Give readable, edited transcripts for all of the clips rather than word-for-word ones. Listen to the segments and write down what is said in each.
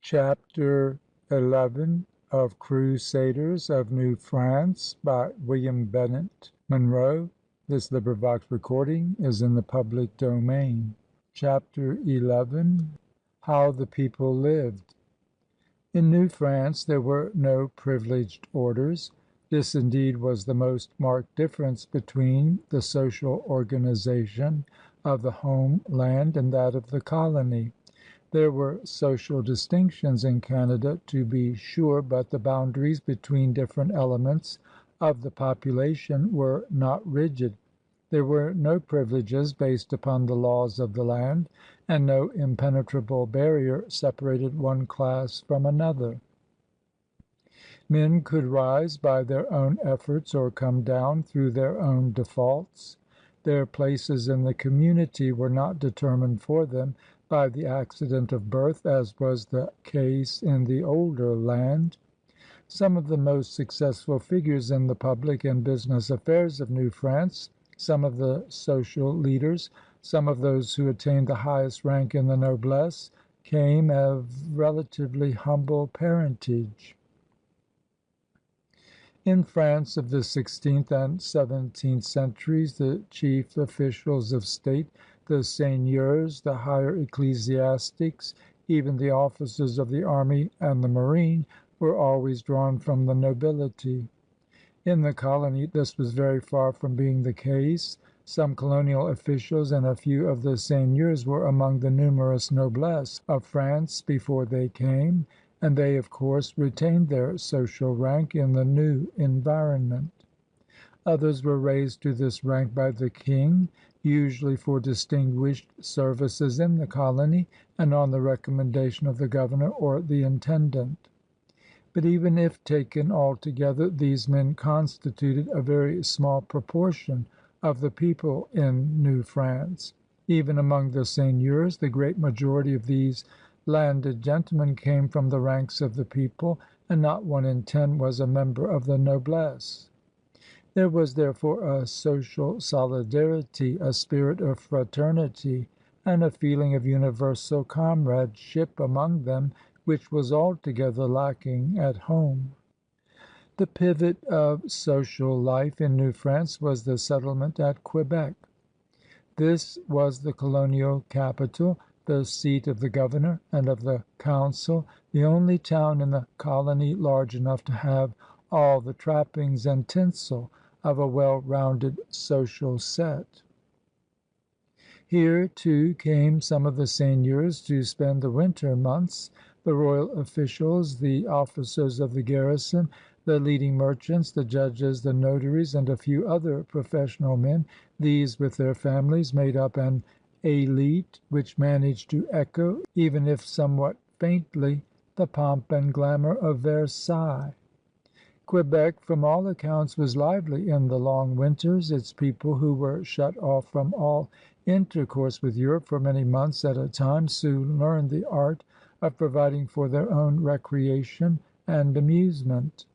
CHAPTER XI of Crusaders of New France by William Bennett Munro. Is in the public domain. Chapter 11. How the People Lived. In New France there were no privileged orders. This indeed was the most marked difference between the social organization of the home land and that of the colony. There were social distinctions in Canada, to be sure, but the boundaries between different elements of the population were not rigid. There were no privileges based upon the laws of the land, and no impenetrable barrier separated one class from another. Men could rise by their own efforts or come down through their own defaults. Their places in the community were not determined for them by the accident of birth, as was the case in the older land. Some of the most successful figures in the public and business affairs of New France, some of the social leaders, some of those who attained the highest rank in the noblesse, came of relatively humble parentage. In France of the 16th and 17th centuries, the chief officials of state, the seigneurs, the higher ecclesiastics, even the officers of the army and the marine, were always drawn from the nobility. In the colony this was very far from being the case. Some colonial officials and a few of the seigneurs were among the numerous noblesse of France before they came, and they, of course, retained their social rank in the new environment. Others were raised to this rank by the king, usually for distinguished services in the colony and on the recommendation of the governor or the intendant. But even if taken altogether, these men constituted a very small proportion of the people in New France. Even among the seigneurs, the great majority of these landed gentlemen came from the ranks of the people, and not 1 in 10 was a member of the noblesse. There was therefore a social solidarity, a spirit of fraternity, and a feeling of universal comradeship among them, which was altogether lacking at home. The pivot of social life in New France was the settlement at Quebec. This was the colonial capital, the seat of the governor and of the council, the only town in the colony large enough to have all the trappings and tinsel of a well-rounded social set. Here, too, came some of the seigneurs to spend the winter months, the royal officials, the officers of the garrison, the leading merchants, the judges, the notaries, and a few other professional men. These, with their families, made up an élite which managed to echo, even if somewhat faintly, the pomp and glamour of Versailles. Quebec, from all accounts, was lively in the long winters. Its people, who were shut off from all intercourse with Europe for many months at a time, soon learned the art of providing for their own recreation and amusement.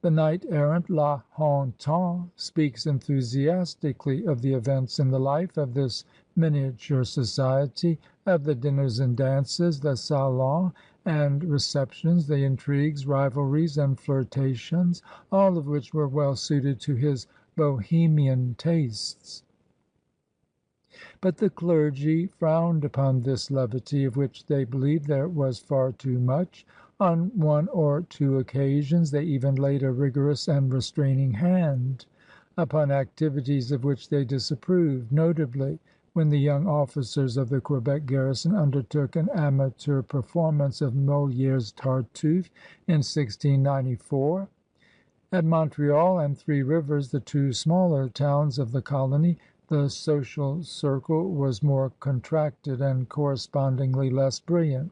The knight-errant La Hontan speaks enthusiastically of the events in the life of this miniature society, of the dinners and dances, the salons and receptions, the intrigues, rivalries, and flirtations, all of which were well suited to his bohemian tastes. But the clergy frowned upon this levity, of which they believed there was far too much. On 1 or 2 occasions they even laid a rigorous and restraining hand upon activities of which they disapproved, notably when the young officers of the Quebec garrison undertook an amateur performance of Moliere's Tartuffe in 1694. At Montreal and Three Rivers, the two smaller towns of the colony, the social circle was more contracted and correspondingly less brilliant.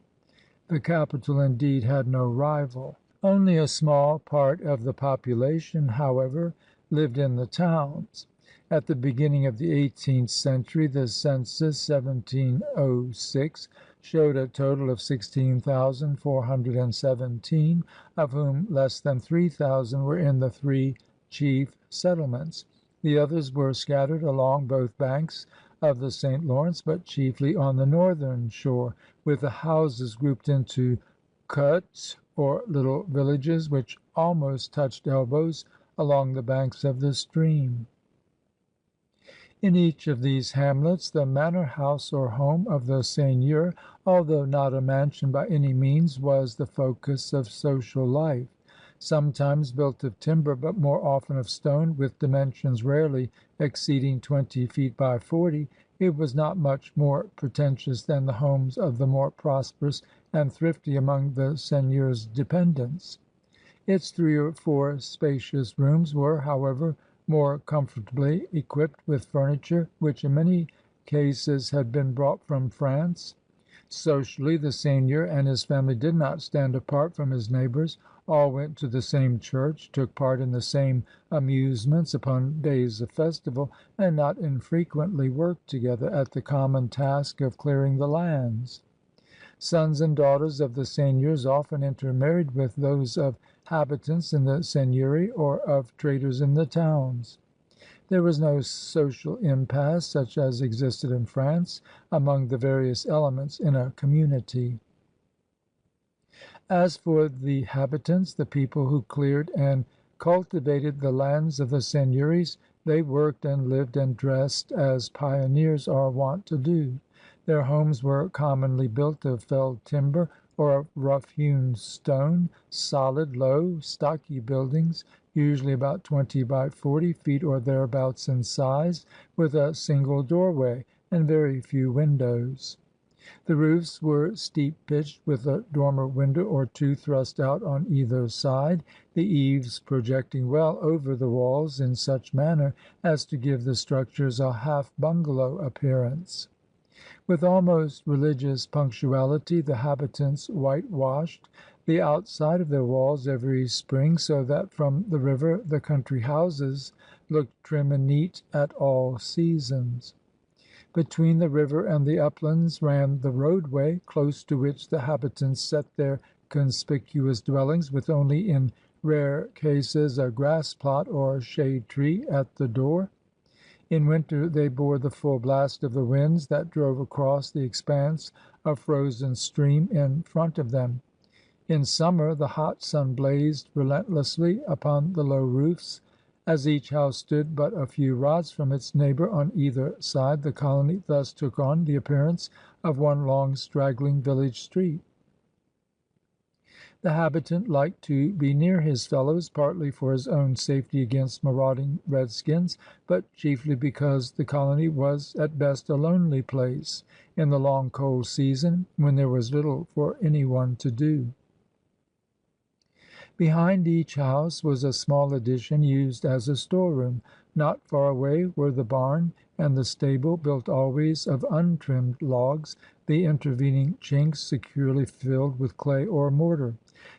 The capital, indeed, had no rival. Only a small part of the population, however, lived in the towns. At the beginning of the 18th century, the census, 1706, showed a total of 16,417, of whom less than 3,000 were in the 3 chief settlements. The others were scattered along both banks of the St. Lawrence, but chiefly on the northern shore, with the houses grouped into cottes, or little villages, which almost touched elbows along the banks of the stream. In each of these hamlets the manor house or home of the seigneur, although not a mansion by any means, was the focus of social life. Sometimes built of timber, but more often of stone, with dimensions rarely exceeding 20 feet by 40, it was not much more pretentious than the homes of the more prosperous and thrifty among the seigneur's dependants. Its 3 or 4 spacious rooms were, however, more comfortably equipped with furniture which in many cases had been brought from France. Socially, the seigneur and his family did not stand apart from his neighbors. All went to the same church, took part in the same amusements upon days of festival, and not infrequently worked together at the common task of clearing the lands. Sons and daughters of the seigneurs often intermarried with those of habitants in the seigneury or of traders in the towns. There was no social impasse, such as existed in France, among the various elements in a community. As for the habitants, the people who cleared and cultivated the lands of the seigneuries, they worked and lived and dressed as pioneers are wont to do. Their homes were commonly built of felled timber or of rough-hewn stone, solid, low, stocky buildings, usually about 20 by 40 feet or thereabouts in size, with a single doorway and very few windows. The roofs were steep-pitched, with a dormer window or two thrust out on either side, the eaves projecting well over the walls in such manner as to give the structures a half-bungalow appearance. With almost religious punctuality the habitants whitewashed the outside of their walls every spring, so that from the river the country houses looked trim and neat at all seasons. Between the river and the uplands ran the roadway, close to which the habitants set their conspicuous dwellings, with only in rare cases a grass plot or shade tree at the door. In winter they bore the full blast of the winds that drove across the expanse of frozen stream in front of them. In summer the hot sun blazed relentlessly upon the low roofs. As each house stood but a few rods from its neighbor on either side, the colony thus took on the appearance of one long straggling village street. The habitant liked to be near his fellows, partly for his own safety against marauding redskins, but chiefly because the colony was at best a lonely place in the long cold season, when there was little for any one to do. Behind each house was a small addition used as a storeroom. Not far away were the barn and the stable, built always of untrimmed logs, the intervening chinks securely filled with clay or mortar.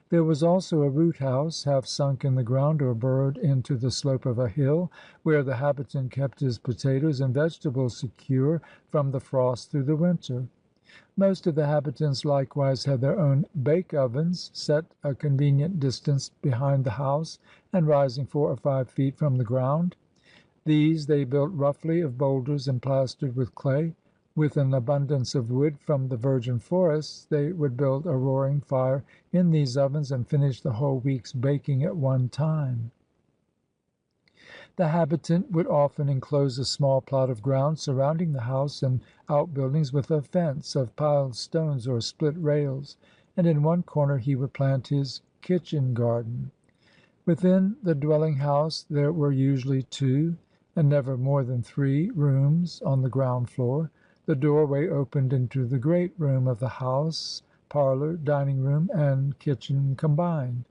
There was also a root house, half sunk in the ground or burrowed into the slope of a hill, where the habitant kept his potatoes and vegetables secure from the frost through the winter. Most of the habitants likewise had their own bake ovens, set a convenient distance behind the house and rising 4 or 5 feet from the ground. These they built roughly of boulders and plastered with clay. With an abundance of wood from the virgin forests, they would build a roaring fire in these ovens and finish the whole week's baking at one time. The habitant would often enclose a small plot of ground surrounding the house and outbuildings with a fence of piled stones or split rails, and in one corner he would plant his kitchen garden. Within the dwelling house there were usually 2, and never more than 3, rooms on the ground floor. The doorway opened into the great room of the house, parlor, dining room, and kitchen combined.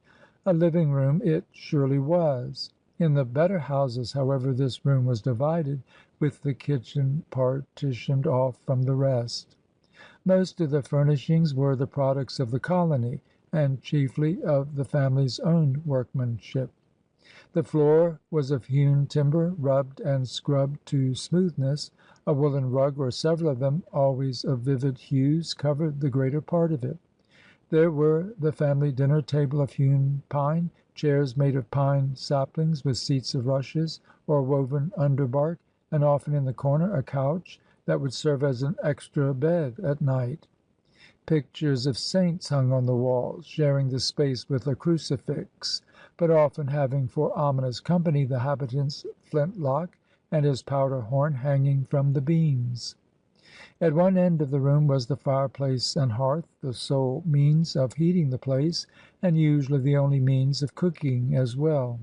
A living room it surely was. In the better houses, however, this room was divided, with the kitchen partitioned off from the rest. Most of the furnishings were the products of the colony, and chiefly of the family's own workmanship. The floor was of hewn timber, rubbed and scrubbed to smoothness. A woolen rug, or several of them, always of vivid hues, covered the greater part of it. There were the family dinner table of hewn pine, chairs made of pine saplings with seats of rushes or woven underbark, and often in the corner a couch that would serve as an extra bed at night. Pictures of saints hung on the walls, sharing the space with a crucifix, but often having for ominous company the habitant's flintlock and his powder horn hanging from the beams. At one end of the room was the fireplace and hearth, the sole means of heating the place, and usually the only means of cooking as well.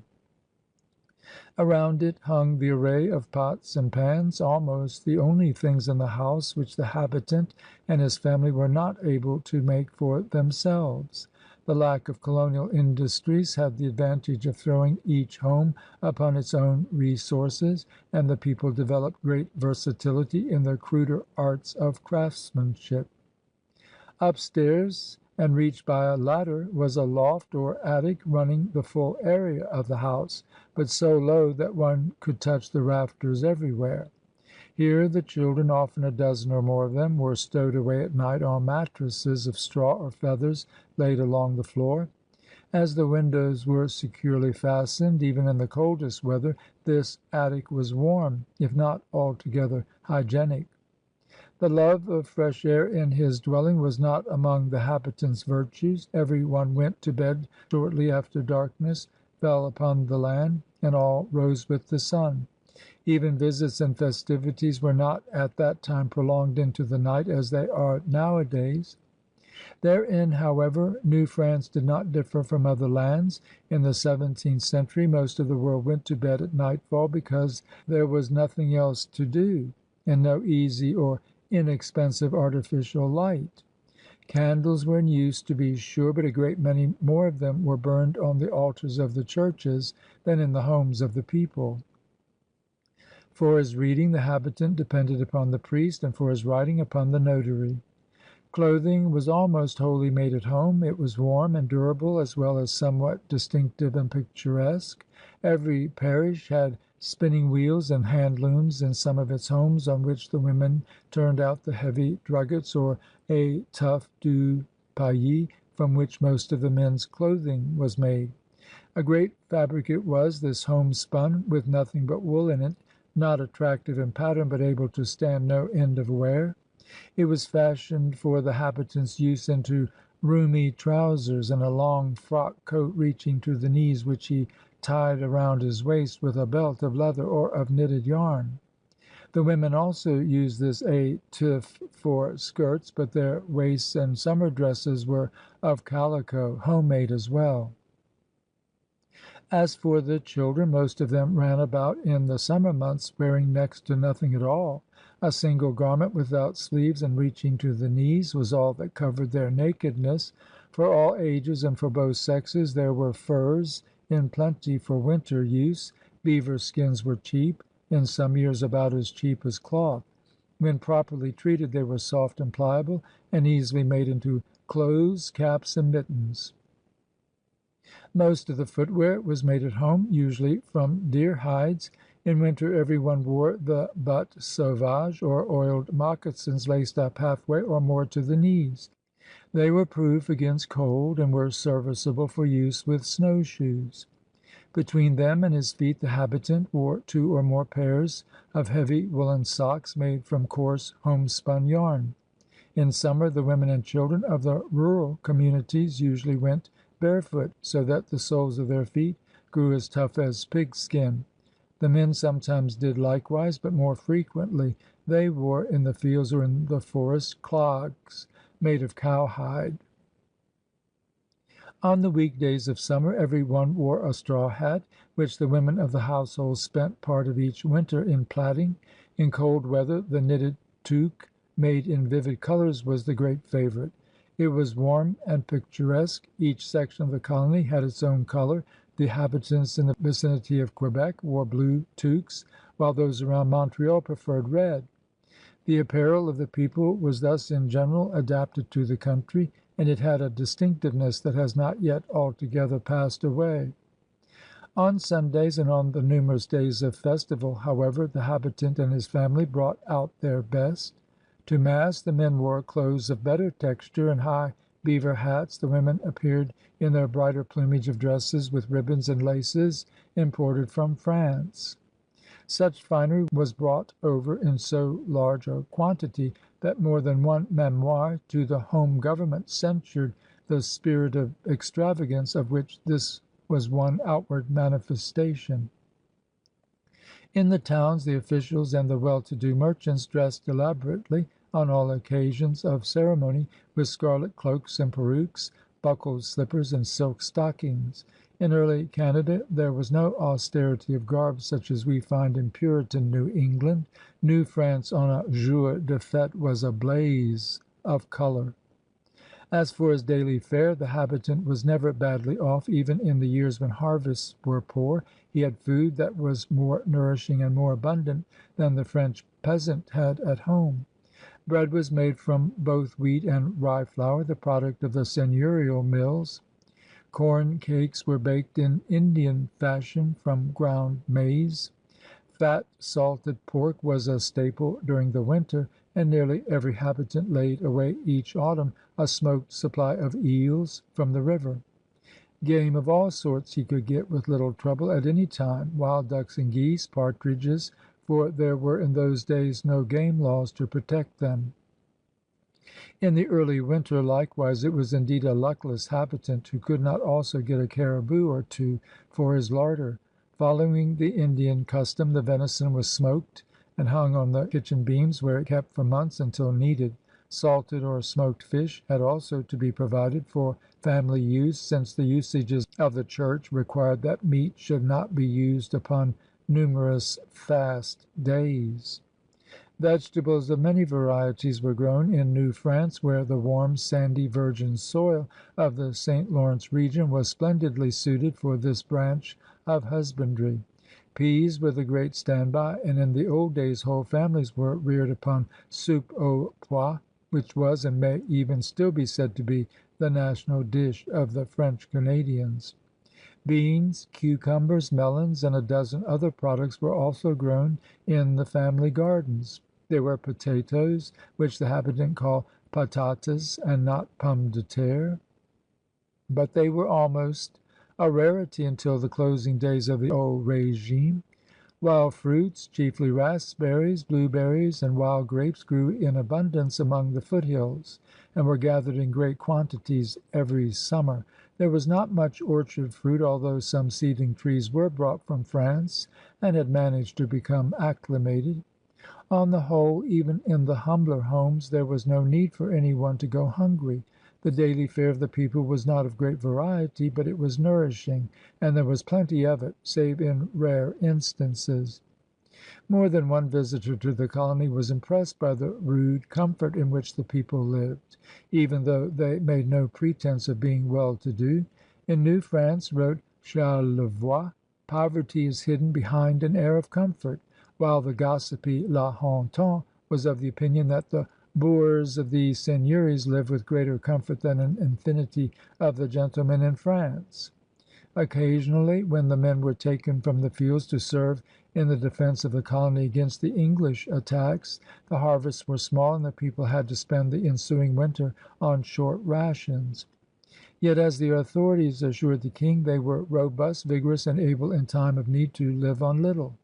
Around it hung the array of pots and pans, almost the only things in the house which the habitant and his family were not able to make for themselves. The lack of colonial industries had the advantage of throwing each home upon its own resources, and the people developed great versatility in the cruder arts of craftsmanship. Upstairs, and reached by a ladder, was a loft or attic running the full area of the house, but so low that one could touch the rafters everywhere. Here the children, often a dozen or more of them, were stowed away at night on mattresses of straw or feathers laid along the floor. As the windows were securely fastened, even in the coldest weather, this attic was warm, if not altogether hygienic. The love of fresh air in his dwelling was not among the habitants' virtues. Every one went to bed shortly after darkness fell upon the land, and all rose with the sun. Even visits and festivities were not at that time prolonged into the night as they are nowadays. Therein, however, New France did not differ from other lands. In the 17th century most of the world went to bed at nightfall because there was nothing else to do, and no easy or inexpensive artificial light. Candles were in use, to be sure, but a great many more of them were burned on the altars of the churches than in the homes of the people. For his reading the habitant depended upon the priest, and for his writing upon the notary. Clothing was almost wholly made at home. It was warm and durable, as well as somewhat distinctive and picturesque. Every parish had spinning wheels and hand looms in some of its homes, on which the women turned out the heavy druggets or étoffe du pays, from which most of the men's clothing was made. A great fabric it was, this homespun, with nothing but wool in it, not attractive in pattern, but able to stand no end of wear. It was fashioned for the habitant's use into roomy trousers and a long frock coat reaching to the knees, which he tied around his waist with a belt of leather or of knitted yarn. The women also used this étoffe for skirts, but their waists and summer dresses were of calico, homemade as well. As for the children, most of them ran about in the summer months wearing next to nothing at all. A single garment without sleeves and reaching to the knees was all that covered their nakedness. For all ages and for both sexes there were furs in plenty for winter use. Beaver skins were cheap, in some years about as cheap as cloth. When properly treated they were soft and pliable, and easily made into clothes, caps, and mittens. Most of the footwear was made at home, usually from deer hides. In winter every one wore the bottes sauvages, or oiled moccasins laced up halfway or more to the knees. They were proof against cold and were serviceable for use with snowshoes. Between them and his feet the habitant wore 2 or more pairs of heavy woolen socks made from coarse homespun yarn. In summer the women and children of the rural communities usually went barefoot, so that the soles of their feet grew as tough as pigskin. The men sometimes did likewise, but more frequently they wore in the fields or in the forest clogs made of cowhide. On the weekdays of summer every one wore a straw hat, which the women of the household spent part of each winter in plaiting. In cold weather the knitted toque, made in vivid colors, was the great favorite. It was warm and picturesque. Each section of the colony had its own color. The habitants in the vicinity of Quebec wore blue toques, while those around Montreal preferred red. The apparel of the people was thus in general adapted to the country, and it had a distinctiveness that has not yet altogether passed away. On Sundays and on the numerous days of festival, however, the habitant and his family brought out their best. To Mass the men wore clothes of better texture and high beaver hats. The women appeared in their brighter plumage of dresses with ribbons and laces imported from France. Such finery was brought over in so large a quantity that more than one memoir to the home government censured the spirit of extravagance, of which this was one outward manifestation. In the towns the officials and the well-to-do merchants dressed elaborately on all occasions of ceremony, with scarlet cloaks and perukes, buckled slippers, and silk stockings. In early Canada there was no austerity of garb such as we find in Puritan New England. New France on a jour de fête was a blaze of color. As for his daily fare, the habitant was never badly off, even in the years when harvests were poor. He had food that was more nourishing and more abundant than the French peasant had at home. Bread was made from both wheat and rye flour, the product of the seigneurial mills. Corn cakes were baked in Indian fashion from ground maize. Fat salted pork was a staple during the winter, and nearly every habitant laid away each autumn a smoked supply of eels from the river. Game of all sorts he could get with little trouble at any time, wild ducks and geese, partridges, for there were in those days no game laws to protect them. In the early winter, likewise, it was indeed a luckless habitant who could not also get a caribou or two for his larder. Following the Indian custom, the venison was smoked and hung on the kitchen beams, where it kept for months until needed. Salted or smoked fish had also to be provided for family use, since the usages of the church required that meat should not be used upon numerous fast days. Vegetables of many varieties were grown in New France, where the warm, sandy, virgin soil of the St. Lawrence region was splendidly suited for this branch of husbandry. Peas were the great standby, and in the old days whole families were reared upon soupe aux pois, which was, and may even still be said to be, the national dish of the French Canadians. Beans, cucumbers, melons, and a dozen other products were also grown in the family gardens. There were potatoes, which the habitant called patates and not pommes de terre, but they were almost a rarity until the closing days of the old regime. Wild fruits, chiefly raspberries, blueberries, and wild grapes, grew in abundance among the foothills and were gathered in great quantities every summer. There was not much orchard fruit, although some seedling trees were brought from France and had managed to become acclimated. On the whole, even in the humbler homes, there was no need for any one to go hungry. The daily fare of the people was not of great variety, but it was nourishing, and there was plenty of it, save in rare instances. More than one visitor to the colony was impressed by the rude comfort in which the people lived, even though they made no pretense of being well-to-do. In New France, wrote Charlevoix, poverty is hidden behind an air of comfort, while the gossipy La Hontan was of the opinion that the boors of these seigneuries live with greater comfort than an infinity of the gentlemen in France. Occasionally, when the men were taken from the fields to serve in the defense of the colony against the English attacks, the harvests were small, and the people had to spend the ensuing winter on short rations. Yet, as the authorities assured the king, they were robust, vigorous, and able in time of need to live on little.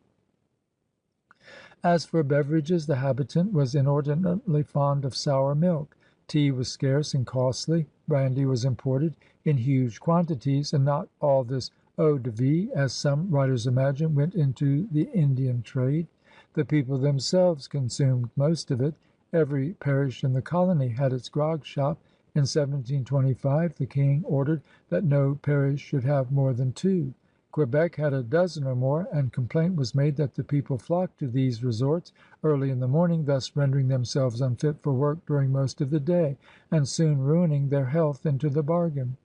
As for beverages, the habitant was inordinately fond of sour milk. Tea was scarce and costly. Brandy was imported in huge quantities, and not all this eau de vie, as some writers imagine, went into the Indian trade. The people themselves consumed most of it. Every parish in the colony had its grog shop. In 1725 the king ordered that no parish should have more than two. Quebec had a dozen or more, and complaint was made that the people flocked to these resorts early in the morning, thus rendering themselves unfit for work during most of the day, and soon ruining their health into the bargain.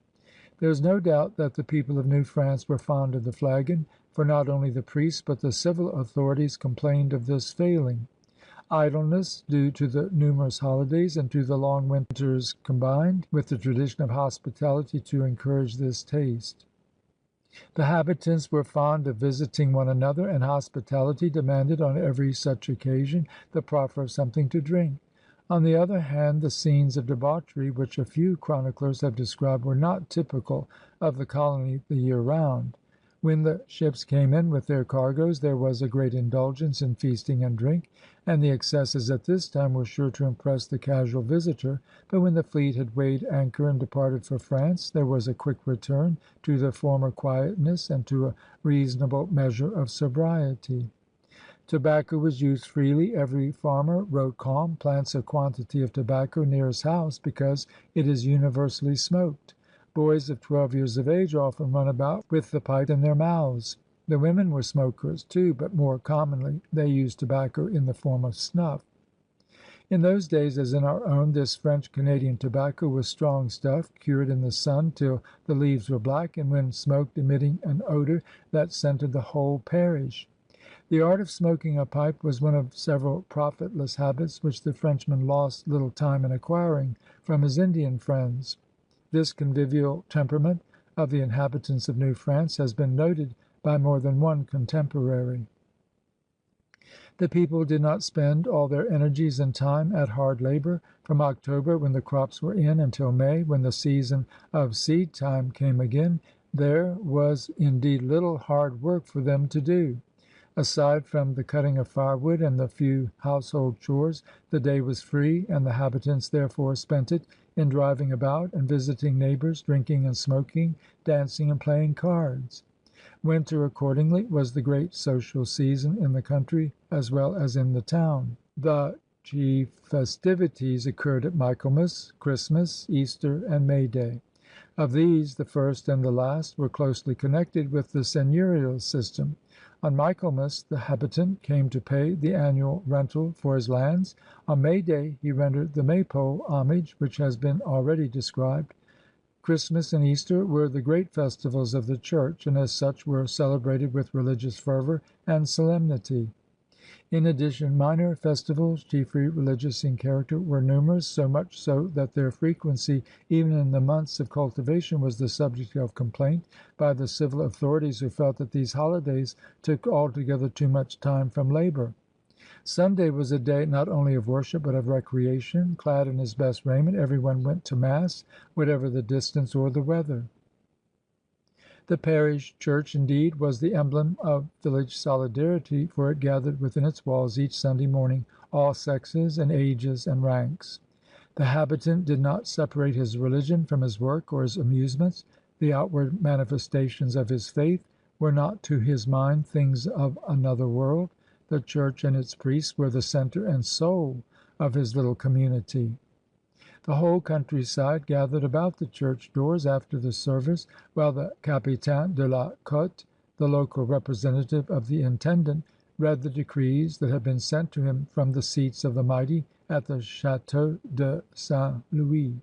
There is no doubt that the people of New France were fond of the flagon, for not only the priests but the civil authorities complained of this failing. Idleness, due to the numerous holidays and to the long winters, combined with the tradition of hospitality to encourage this taste. The habitants were fond of visiting one another, and hospitality demanded on every such occasion the proffer of something to drink. On the other hand, the scenes of debauchery which a few chroniclers have described were not typical of the colony the year round. When the ships came in with their cargoes, there was a great indulgence in feasting and drink, and the excesses at this time were sure to impress the casual visitor. But when the fleet had weighed anchor and departed for France, there was a quick return to the former quietness and to a reasonable measure of sobriety. Tobacco was used freely. Every farmer, Roquemont, plants a quantity of tobacco near his house because it is universally smoked. Boys of 12 years of age often run about with the pipe in their mouths. The women were smokers, too, but more commonly they used tobacco in the form of snuff. In those days, as in our own, this French Canadian tobacco was strong stuff, cured in the sun till the leaves were black, and when smoked emitting an odor that scented the whole parish. The art of smoking a pipe was one of several profitless habits which the Frenchman lost little time in acquiring from his Indian friends. This convivial temperament of the inhabitants of New France has been noted by more than one contemporary. The people did not spend all their energies and time at hard labor. From October, when the crops were in, until May, when the season of seed time came again, there was indeed little hard work for them to do. Aside from the cutting of firewood and the few household chores, the day was free, and the habitants therefore spent it in driving about and visiting neighbors, drinking and smoking, dancing and playing cards. Winter, accordingly, was the great social season in the country as well as in the town. The chief festivities occurred at Michaelmas, Christmas, Easter, and May Day. Of these, the first and the last were closely connected with the seigneurial system. On Michaelmas the habitant came to pay the annual rental for his lands. On May Day he rendered the Maypole homage, which has been already described. Christmas and Easter were the great festivals of the Church, and as such were celebrated with religious fervor and solemnity. In addition, minor festivals, chiefly religious in character, were numerous, so much so that their frequency, even in the months of cultivation, was the subject of complaint by the civil authorities, who felt that these holidays took altogether too much time from labor. Sunday was a day not only of worship but of recreation. Clad in his best raiment, every one went to mass, whatever the distance or the weather. The parish church, indeed, was the emblem of village solidarity, for it gathered within its walls each Sunday morning all sexes and ages and ranks. The habitant did not separate his religion from his work or his amusements. The outward manifestations of his faith were not to his mind things of another world. The church and its priests were the center and soul of his little community. The whole countryside gathered about the church doors after the service, while the Capitaine de la Côte, the local representative of the intendant, read the decrees that had been sent to him from the seats of the mighty at the Château de St. Louis.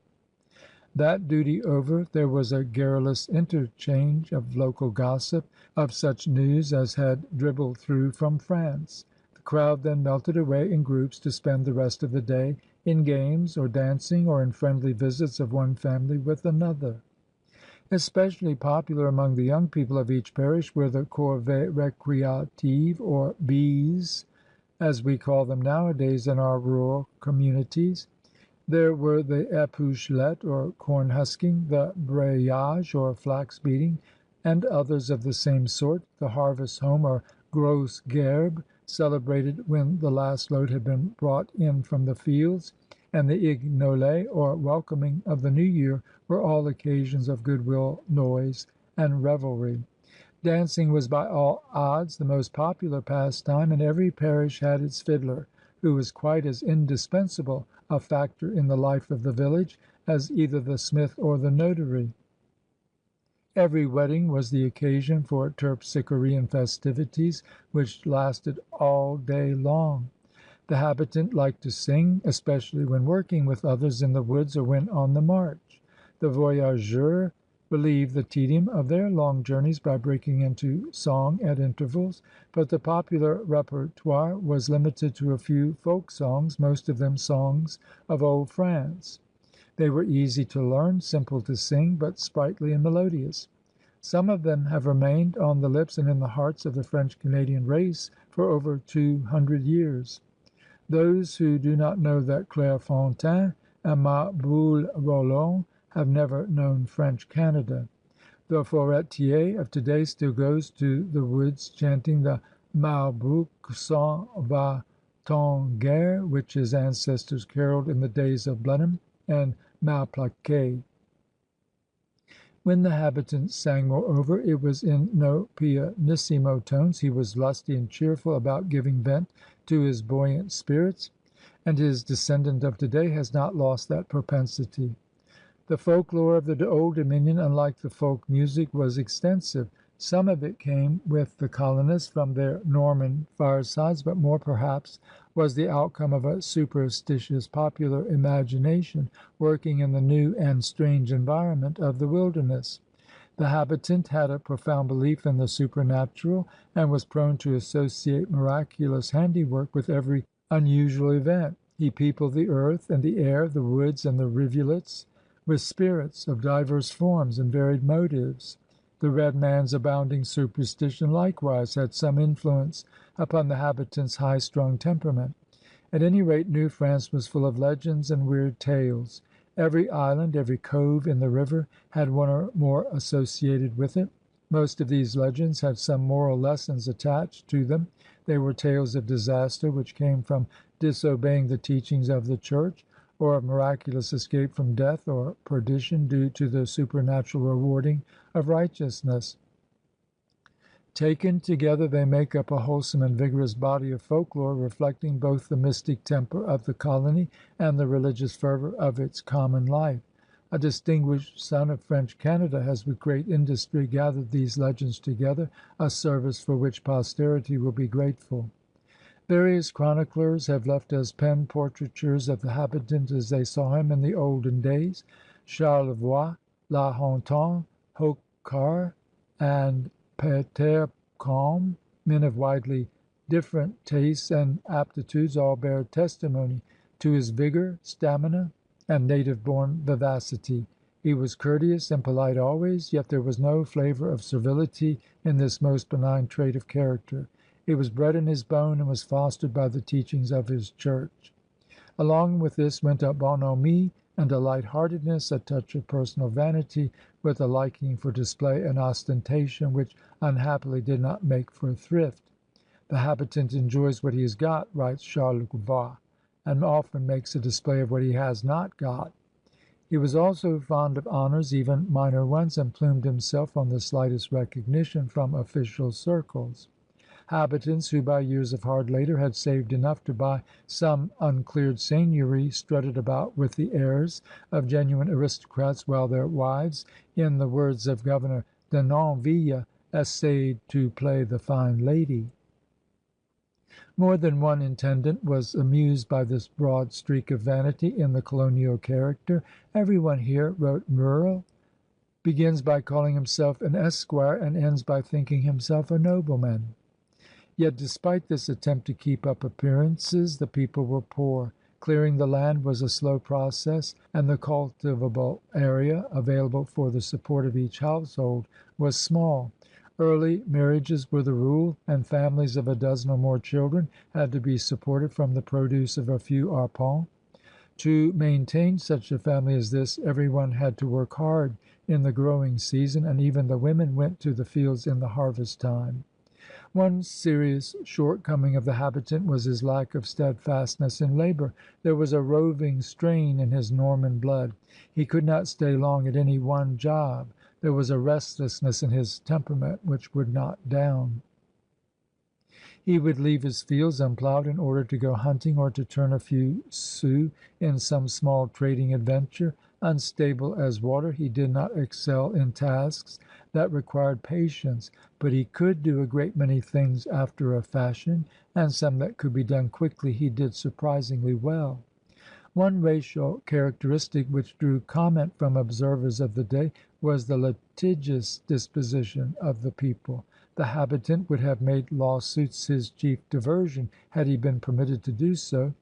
That duty over, there was a garrulous interchange of local gossip, of such news as had dribbled through from France. The crowd then melted away in groups to spend the rest of the day in games or dancing, or in friendly visits of one family with another. Especially popular among the young people of each parish were the corvées récréatives, or bees, as we call them nowadays in our rural communities. There were the épouchelet, or corn husking, the brayage, or flax beating, and others of the same sort, the harvest home, or grosse gerbe, celebrated when the last load had been brought in from the fields, and the ignolet, or welcoming of the new year, were all occasions of goodwill, noise, and revelry. Dancing was by all odds the most popular pastime, and every parish had its fiddler, who was quite as indispensable a factor in the life of the village as either the smith or the notary. Every wedding was the occasion for terpsichorean festivities, which lasted all day long. The habitant liked to sing, especially when working with others in the woods or when on the march. The voyageurs relieved the tedium of their long journeys by breaking into song at intervals, but the popular repertoire was limited to a few folk songs, most of them songs of old France. They were easy to learn, simple to sing, but sprightly and melodious. Some of them have remained on the lips and in the hearts of the French Canadian race for over 200 years. Those who do not know that Clairefontaine and Ma Boule Roland have never known French Canada. The forestier of today still goes to the woods chanting the Malbrouck s'en va t en guerre, which his ancestors caroled in the days of Blenheim and Malplaquet. When the habitant sang, moreover, it was in no pianissimo tones. He was lusty and cheerful about giving vent to his buoyant spirits, and his descendant of today has not lost that propensity. The folklore of the Old Dominion, unlike the folk music, was extensive. Some of it came with the colonists from their Norman firesides, but more perhaps was the outcome of a superstitious popular imagination working in the new and strange environment of the wilderness. The habitant had a profound belief in the supernatural and was prone to associate miraculous handiwork with every unusual event. He peopled the earth and the air, the woods and the rivulets, with spirits of diverse forms and varied motives. The red man's abounding superstition likewise had some influence upon the habitant's high-strung temperament. At any rate, New France was full of legends and weird tales. Every island, every cove in the river had one or more associated with it. Most of these legends had some moral lessons attached to them. They were tales of disaster which came from disobeying the teachings of the Church, or of miraculous escape from death or perdition due to the supernatural rewarding of righteousness. Taken together, they make up a wholesome and vigorous body of folklore, reflecting both the mystic temper of the colony and the religious fervor of its common life. A distinguished son of French Canada has with great industry gathered these legends together, a service for which posterity will be grateful. Various chroniclers have left us pen portraitures of the habitant as they saw him in the olden days. Charlevoix, La Hontan, Hocquart, and Petercam, men of widely different tastes and aptitudes, all bear testimony to his vigor, stamina, and native-born vivacity. He was courteous and polite always, yet there was no flavor of servility in this most benign trait of character. It was bred in his bone and was fostered by the teachings of his church. Along with this went a bonhomie and a light-heartedness, a touch of personal vanity, with a liking for display and ostentation, which unhappily did not make for thrift. The habitant enjoys what he has got, writes Charlevoix, and often makes a display of what he has not got. He was also fond of honors, even minor ones, and plumed himself on the slightest recognition from official circles. Habitants who by years of hard labor had saved enough to buy some uncleared seigneury strutted about with the airs of genuine aristocrats, while their wives, in the words of Governor Denonville, essayed to play the fine lady. More than one intendant was amused by this broad streak of vanity in the colonial character. "Everyone here," wrote Munro, "begins by calling himself an esquire and ends by thinking himself a nobleman." Yet despite this attempt to keep up appearances, the people were poor. Clearing the land was a slow process, and the cultivable area available for the support of each household was small. Early marriages were the rule, and families of a dozen or more children had to be supported from the produce of a few arpents. To maintain such a family as this, every one had to work hard in the growing season, and even the women went to the fields in the harvest time. One serious shortcoming of the habitant was his lack of steadfastness in labor. There was a roving strain in his Norman blood. He could not stay long at any one job. There was a restlessness in his temperament which would not down. He would leave his fields unplowed in order to go hunting or to turn a few sous in some small trading adventure. Unstable as water, he did not excel in tasks that required patience, but he could do a great many things after a fashion, and some that could be done quickly he did surprisingly well. One racial characteristic which drew comment from observers of the day was the litigious disposition of the people. The habitant would have made lawsuits his chief diversion had he been permitted to do so.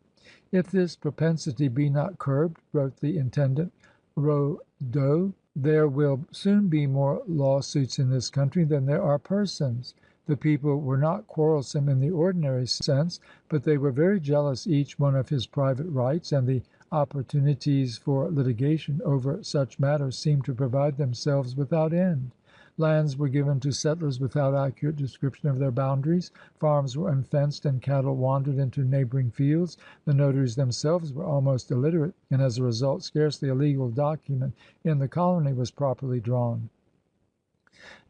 "If this propensity be not curbed," wrote the intendant Raudot, "there will soon be more lawsuits in this country than there are persons." The people were not quarrelsome in the ordinary sense, but they were very jealous each one of his private rights, and the opportunities for litigation over such matters seemed to provide themselves without end. Lands were given to settlers without accurate description of their boundaries. Farms were unfenced and cattle wandered into neighboring fields. The notaries themselves were almost illiterate, and as a result scarcely a legal document in the colony was properly drawn.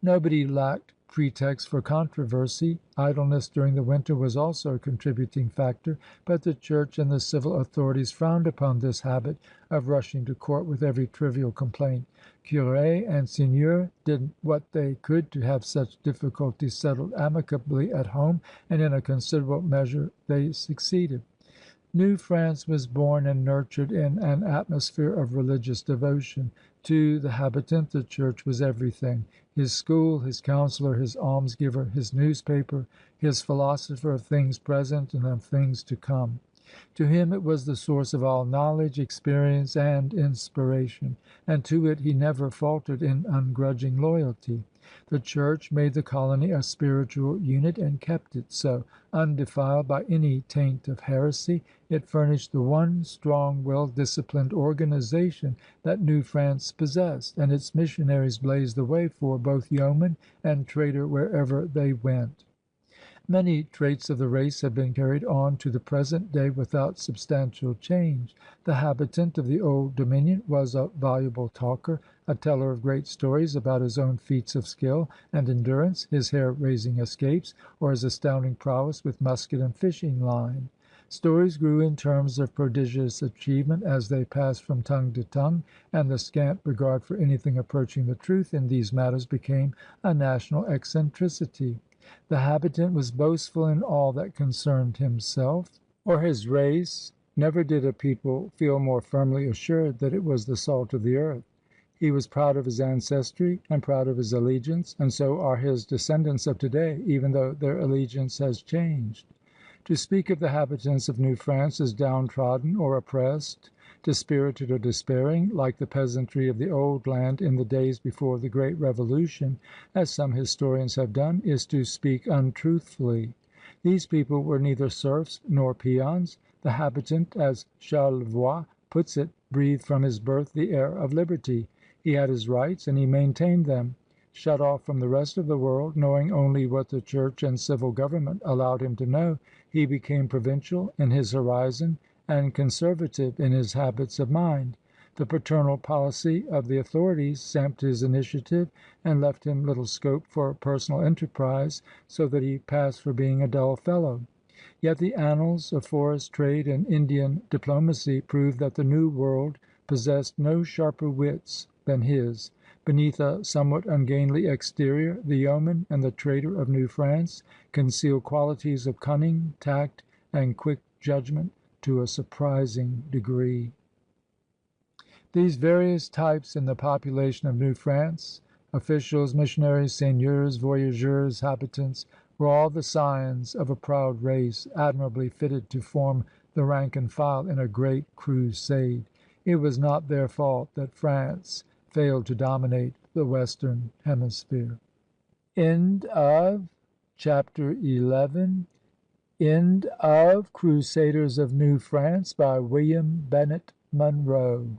Nobody lacked pretext for controversy. Idleness during the winter was also a contributing factor, but the church and the civil authorities frowned upon this habit of rushing to court with every trivial complaint. Curés and seigneurs did what they could to have such difficulties settled amicably at home, and in a considerable measure they succeeded. New France was born and nurtured in an atmosphere of religious devotion. To the habitant the church was everything: his school, his counselor, his almsgiver, his newspaper, his philosopher of things present and of things to come. To him it was the source of all knowledge, experience, and inspiration, and to it he never faltered in ungrudging loyalty. The church made the colony a spiritual unit and kept it so, undefiled by any taint of heresy. It furnished the one strong, well-disciplined organization that New France possessed, and its missionaries blazed the way for both yeoman and trader wherever they went. Many traits of the race have been carried on to the present day without substantial change. The habitant of the Old Dominion was a voluble talker, a teller of great stories about his own feats of skill and endurance, his hair-raising escapes, or his astounding prowess with musket and fishing line. Stories grew in terms of prodigious achievement as they passed from tongue to tongue, and the scant regard for anything approaching the truth in these matters became a national eccentricity. The habitant was boastful in all that concerned himself or his race. Never did a people feel more firmly assured that it was the salt of the earth. He was proud of his ancestry and proud of his allegiance, and so are his descendants of today, even though their allegiance has changed. To speak of the habitants of New France as downtrodden or oppressed, dispirited or despairing, like the peasantry of the old land in the days before the Great Revolution, as some historians have done, is to speak untruthfully. These people were neither serfs nor peons. The habitant, as Charlevoix puts it, breathed from his birth the air of liberty. He had his rights, and he maintained them. Shut off from the rest of the world, knowing only what the church and civil government allowed him to know, he became provincial in his horizon and conservative in his habits of mind. The paternal policy of the authorities sapped his initiative and left him little scope for personal enterprise, so that he passed for being a dull fellow. Yet the annals of forest trade and Indian diplomacy prove that the New World possessed no sharper wits than his. Beneath a somewhat ungainly exterior, the yeoman and the trader of New France conceal qualities of cunning, tact, and quick judgment to a surprising degree. These various types in the population of New France, officials, missionaries, seigneurs, voyageurs, habitants, were all the scions of a proud race, admirably fitted to form the rank and file in a great crusade. It was not their fault that France failed to dominate the Western Hemisphere. End of chapter 11. End of Crusaders of New France by William Bennett Munro.